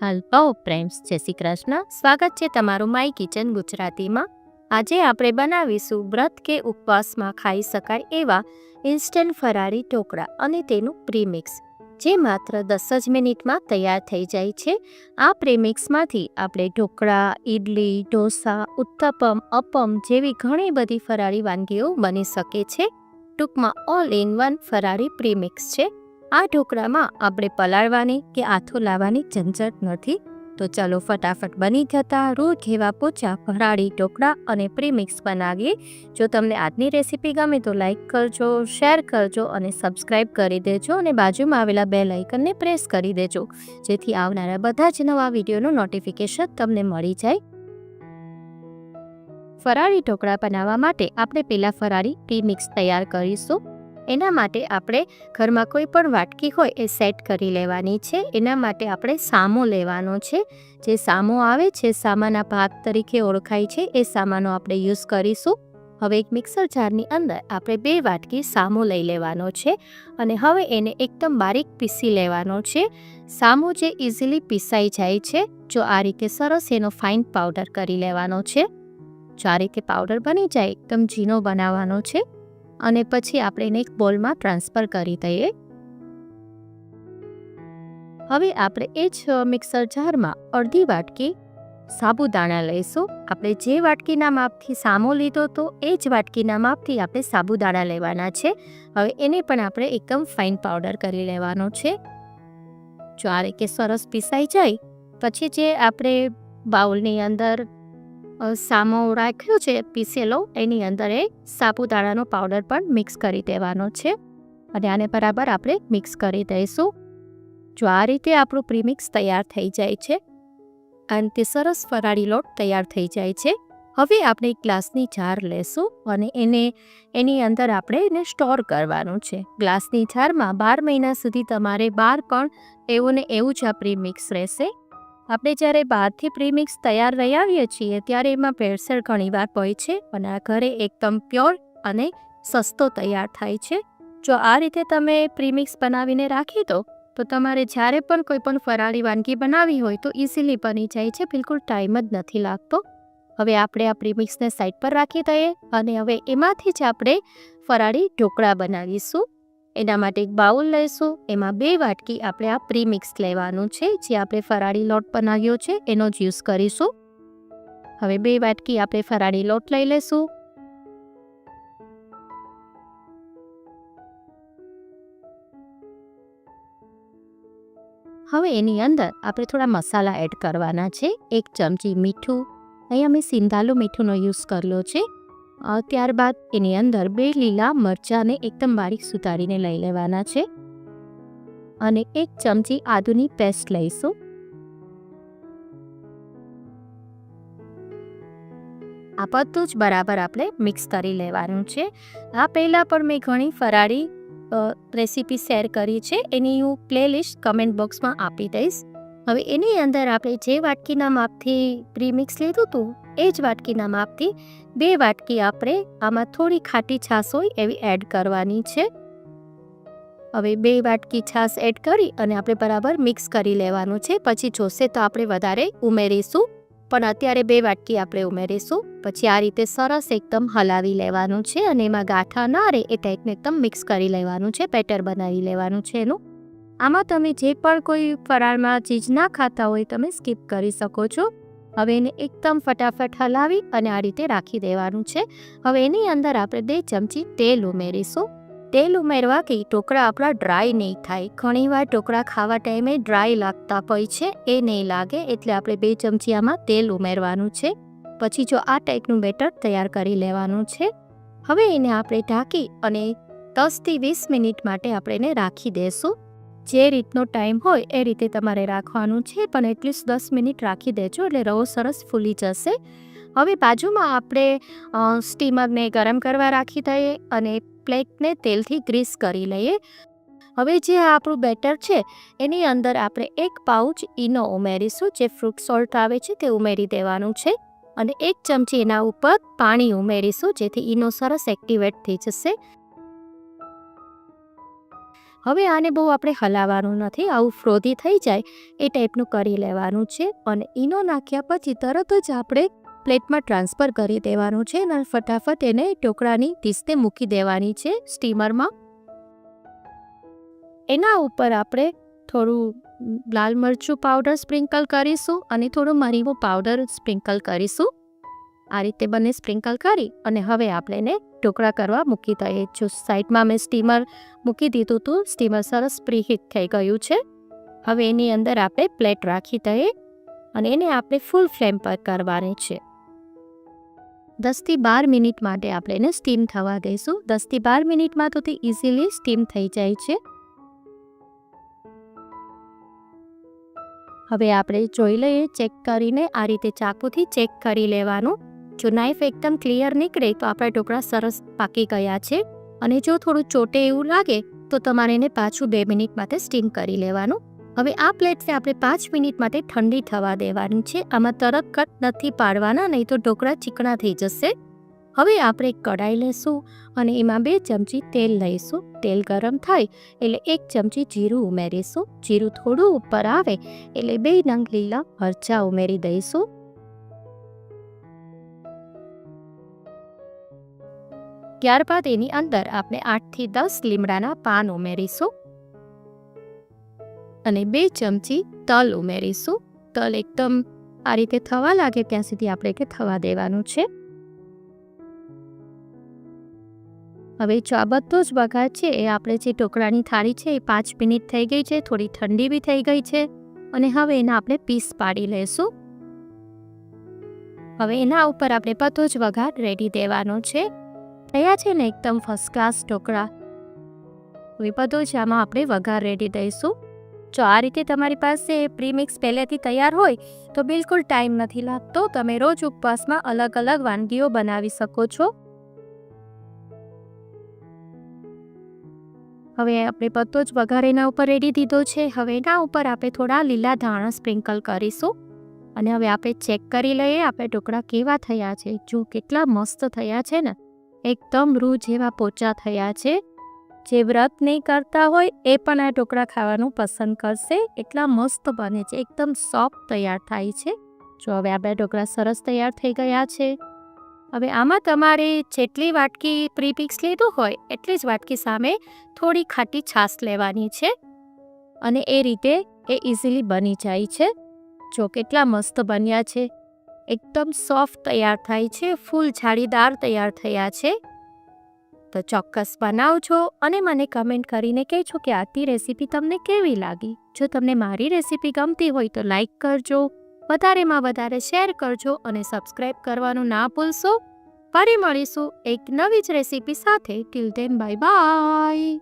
Hello friends, જય શ્રી કૃષ્ણ. સ્વાગત છે તમારું માય કિચન ગુજરાતીમાં. આજે આપણે બનાવીશું વ્રત કે ઉપવાસમાં ખાઈ શકાય એવા ઇન્સ્ટન્ટ ફરાળી ઢોકળા અને તેનું પ્રીમિક્સ, જે માત્ર 10 જ મિનિટમાં તૈયાર થઈ જાય છે. આ પ્રીમિક્સમાંથી આપણે ઢોકળા, ઇડલી, ઢોસા, ઉત્તપમ, અપમ જેવી ઘણી બધી ફરાળી વાનગીઓ બની શકે છે. ટૂંકમાં ઓલ ઇન વન ફરાળી પ્રીમિક્સ છે. આ ઢોકળામાં આપણે પલાળવાની કે આથો લાવવાની ઝંઝટ નથી. તો ચાલો ફટાફટ બની જતા રોજ જેવા પોચા ફરાળી ઢોકળા અને પ્રીમિક્સ બનાવીએ. જો તમને આજની રેસીપી ગમે તો લાઈક કરજો, શેર કરજો અને સબસ્ક્રાઈબ કરી દેજો અને બાજુમાં આવેલા બેલ આઇકનને પ્રેસ કરી દેજો, જેથી આવનારા બધા જ નવા વિડીયોનું નોટિફિકેશન તમને મળી જાય. ફરાળી ઢોકળા બનાવવા માટે આપણે પહેલાં ફરાળી પ્રીમિક્સ તૈયાર કરીશું. એના માટે આપણે ઘરમાં કોઈ પણ વાટકી હોય એ સેટ કરી લેવાની છે. એના માટે આપણે સામો લેવાનો છે. જે સામો આવે છે, સામાના ભાગ તરીકે ઓળખાય છે, એ સામાનો આપણે યુઝ કરીશું. હવે એક મિક્સર જારની અંદર આપણે 2 વાટકી સામો લઈ લેવાનો છે અને હવે એને એકદમ બારીક પીસી લેવાનો છે. સામો જે ઇઝીલી પીસાઈ જાય છે. જો આ રીતે સરસ એનો ફાઇન પાવડર કરી લેવાનો છે. જો આ રીતે પાવડર બની જાય એકદમ ઝીણો બનાવવાનો છે અને પછી આપણે એને એક બોલમાં ટ્રાન્સફર કરી દઈએ. હવે આપણે એ જ મિક્સર જારમાં અડધી વાટકી સાબુદાણા લઈશું. આપણે જે વાટકીના માપથી સામો લીધો તો એ જ વાટકીના માપથી આપણે સાબુદાણા લેવાના છે. હવે એને પણ આપણે એકદમ ફાઇન પાવડર કરી લેવાનો છે. જો આ રીતે સરસ પીસાઈ જાય પછી જે આપણે બાઉલની અંદર સામો રાખ્યો છે પીસેલો, એની અંદર એ સાબુદાણાનો પાવડર પણ મિક્સ કરી દેવાનો છે અને આને બરાબર આપણે મિક્સ કરી દઈશું. જો આ રીતે આપણું પ્રીમિક્સ તૈયાર થઈ જાય છે અને તે સરસ ફરાળી લોટ તૈયાર થઈ જાય છે. હવે આપણે એક ગ્લાસની જાર લેશું અને એની અંદર આપણે એને સ્ટોર કરવાનું છે. ગ્લાસની જારમાં 12 મહિના સુધી તમારે બહાર પણ એવું ને એવું જ આ પ્રીમિક્સ રહેશે. આપણે જ્યારે બહારથી પ્રીમિક્સ તૈયાર લઈ આવીએ છીએ ત્યારે એમાં ભેળસેળ ઘણીવાર હોય છે અને આ ઘરે એકદમ પ્યોર અને સસ્તો તૈયાર થાય છે. જો આ રીતે તમે પ્રીમિક્સ બનાવીને રાખી દો તો તમારે જ્યારે પણ કોઈ પણ ફરાળી વાનગી બનાવવી હોય તો ઇઝીલી બની જાય છે. બિલકુલ ટાઈમ જ નથી લાગતો. હવે આપણે આ પ્રીમિક્સને સાઈડ પર રાખી દઈએ અને હવે એમાંથી જ આપણે ફરાળી ઢોકળા બનાવીશું. એના માટે એક બાઉલ લઈશું. એમાં 2 વાટકી આપણે આ પ્રીમિક્સ લેવાનું છે. જે આપણે ફરાળી લોટ બનાવ્યો છે એનો જ યુઝ કરીશું. હવે 2 વાટકી આપણે ફરાળી લોટ લઈ લઈશું. હવે એની અંદર આપણે થોડા મસાલા એડ કરવાના છે. 1 ચમચી મીઠું, અહીંયા મેં સિંધાલું મીઠુંનો યુઝ કર્યો છે. ત્યારબાદ એની અંદર 2 લીલા મરચાંને એકદમ બારીક સુધારીને લઈ લેવાના છે અને 1 ચમચી આદુની પેસ્ટ લઈશું. આ બધું જ બરાબર આપણે મિક્સ કરી લેવાનું છે. આ પહેલાં પણ મેં ઘણી ફરાળી રેસીપી શેર કરી છે. એની હું પ્લેલિસ્ટ કમેન્ટ બોક્સમાં આપી દઈશ. હવે એની અંદર આપણે જે વાટકીના માપથી પ્રીમિક્સ લીધું હતું એ જ વાટકીના માપથી 2 વાટકી આપણે આમાં થોડી ખાટી છાશ હોય એવી એડ કરવાની છે. હવે 2 વાટકી છાશ એડ કરી અને આપણે બરાબર મિક્સ કરી લેવાનું છે. પછી જોશે તો આપણે વધારે ઉમેરીશું, પણ અત્યારે 2 વાટકી આપણે ઉમેરીશું. પછી આ રીતે સરસ એકદમ હલાવી લેવાનું છે અને એમાં ગાંઠા ના રહે એ ટાઈપને એકદમ મિક્સ કરી લેવાનું છે. બેટર બનાવી લેવાનું છે એનું. આમાં તમે જે પણ કોઈ ફરાળમાં ચીજ ના ખાતા હોય તમે સ્કીપ કરી શકો છો. હવે એને એકદમ ફટાફટ હલાવી અને આ રીતે રાખી દેવાનું છે. હવે એની અંદર આપણે 2 ચમચી તેલ ઉમેરીશું. તેલ ઉમેરવાથી ઢોકળા આપણા ડ્રાય નહીં થાય. ઘણીવાર ઢોકળા ખાવા ટાઈમે ડ્રાય લાગતા હોય છે, એ નહીં લાગે એટલે આપણે 2 ચમચી આમાં તેલ ઉમેરવાનું છે. પછી જો આ ટાઈપનું બેટર તૈયાર કરી લેવાનું છે. હવે એને આપણે ઢાંકી અને 10 થી 20 મિનિટ માટે આપણે એને રાખી દઈશું. જે રીતનો ટાઈમ હોય એ રીતે તમારે રાખવાનું છે, પણ એટલીસ્ટ 10 મિનિટ રાખી દેજો એટલે રવો સરસ ફૂલી જશે. હવે બાજુમાં આપણે સ્ટીમરને ગરમ કરવા રાખી દઈએ અને પ્લેટને તેલથી ગ્રીસ કરી લઈએ. હવે જે આપણું બેટર છે એની અંદર આપણે 1 પાઉચ ઈનો ઉમેરીશું. જે ફ્રૂટ સોલ્ટ આવે છે તે ઉમેરી દેવાનું છે અને 1 ચમચી એના ઉપર પાણી ઉમેરીશું, જેથી ઈનો સરસ એક્ટિવેટ થઈ જશે. હવે આને બહુ આપણે હલાવવાનું નથી, આવું ફ્રોધી થઈ જાય એ ટાઈપનું કરી લેવાનું છે. અને ઈનો નાખ્યા પછી તરત જ આપણે પ્લેટમાં ટ્રાન્સફર કરી દેવાનું છે અને ફટાફટ એને ઢોકળાની ડીશને મૂકી દેવાની છે સ્ટીમરમાં. એના ઉપર આપણે થોડું લાલ મરચું પાવડર સ્પ્રિંકલ કરીશું અને થોડું મરીનું પાવડર સ્પ્રિંકલ કરીશું. આ રીતે બંને સ્પ્રિંકલ કરી અને હવે આપણે એને ઢોકળા કરવા મૂકી દઈએ. જો સાઈડમાં મેં સ્ટીમર મૂકી દીધું હતું, સ્ટીમર સરસ પ્રીહીટ થઈ ગયું છે. હવે એની અંદર આપણે પ્લેટ રાખી દઈએ અને એને આપણે ફૂલ ફ્લેમ પર કરવાની છે. 10થી 12 મિનિટ માટે આપણે એને સ્ટીમ થવા દઈશું. 10થી 12 મિનિટમાં તો તે ઇઝીલી સ્ટીમ થઈ જાય છે. હવે આપણે જોઈ લઈએ, ચેક કરીને આ રીતે ચાકુથી ચેક કરી લેવાનું. જો નાઈફ એકદમ ક્લિયર નીકળે તો આપણા ઢોકળા સરસ પાકી ગયા છે. અને જો થોડું ચોટે એવું લાગે તો તમારે એને પાછું 2 મિનિટ માટે સ્ટીમ કરી લેવાનું. હવે આ પ્લેટને આપણે 5 મિનિટ માટે ઠંડી થવા દેવાની છે. આમાં તરત કટ નથી પાડવાના, નહીં તો ઢોકળા ચીકણા થઈ જશે. હવે આપણે એક કઢાઈ લઈશું અને એમાં 2 ચમચી તેલ લઈશું. તેલ ગરમ થાય એટલે 1 ચમચી જીરું ઉમેરીશું. જીરું થોડું ઉપર આવે એટલે 2 નંગ લીલા મરચાં ઉમેરી દઈશું. ત્યારબાદ એની અંદર આપણે 8થી 10 લીમડાના પાન ઉમેરીશું અને 2 ચમચી તલ ઉમેરીશું. તલ એકદમ આ રીતે થવા લાગે ત્યાં સુધી આપણે કે થવા દેવાનું છે. હવે જો આ બધો જ વઘાર છે એ આપણે જે ઢોકળાની થાળી છે એ 5 મિનિટ થઈ ગઈ છે, થોડી ઠંડી બી થઈ ગઈ છે અને હવે એના આપણે પીસ પાડી લઈશું. હવે એના ઉપર આપણે બધો જ વઘાર રેડી દેવાનો છે. થયા છે ને એકદમ ફર્સ્ટ ક્લાસ ઢોકળા. હવે બધો જ આમાં આપણે વઘાર રેડી દઈશું. જો આ રીતે તમારી પાસે પ્રીમિક્સ પહેલેથી તૈયાર હોય તો બિલકુલ ટાઈમ નથી લાગતો. તમે રોજ ઉપવાસમાં અલગ અલગ વાનગીઓ બનાવી શકો છો. હવે આપણે બધો જ વઘાર એના ઉપર રેડી દીધો છે. હવે એના ઉપર આપણે થોડા લીલા ધાણા સ્પ્રિંકલ કરીશું અને હવે આપણે ચેક કરી લઈએ આપણે ઢોકળા કેવા થયા છે. જો કેટલા મસ્ત થયા છે ને, એકદમ રૂ જેવા પોચા થયા છે. જે વ્રત નહીં કરતા હોય એ પણ આ ઢોકળા ખાવાનું પસંદ કરશે. એટલા મસ્ત બને છે, એકદમ સોફ્ટ તૈયાર થાય છે. જો હવે આપણા ઢોકળા સરસ તૈયાર થઈ ગયા છે. હવે આમાં તમારે જેટલી વાટકી પ્રીમિક્સ લીધું હોય એટલી જ વાટકી સામે થોડી ખાટી છાશ લેવાની છે અને એ રીતે એ ઇઝીલી બની જાય છે. જો કેટલા મસ્ત બન્યા છે, એકદમ સોફ્ટ તૈયાર થાય છે, ફૂલ જાળીદાર તૈયાર થયા છે. તો ચોક્કસ બનાવજો અને મને કમેન્ટ કરીને કહેજો કે આથી રેસીપી તમને કેવી લાગી. જો તમને મારી રેસીપી ગમતી હોય તો લાઈક કરજો, વધારેમાં વધારે શેર કરજો અને સબસ્ક્રાઈબ કરવાનું ના ભૂલશો. ફરી મળીશું એક નવી જ રેસીપી સાથે. Till then bye bye.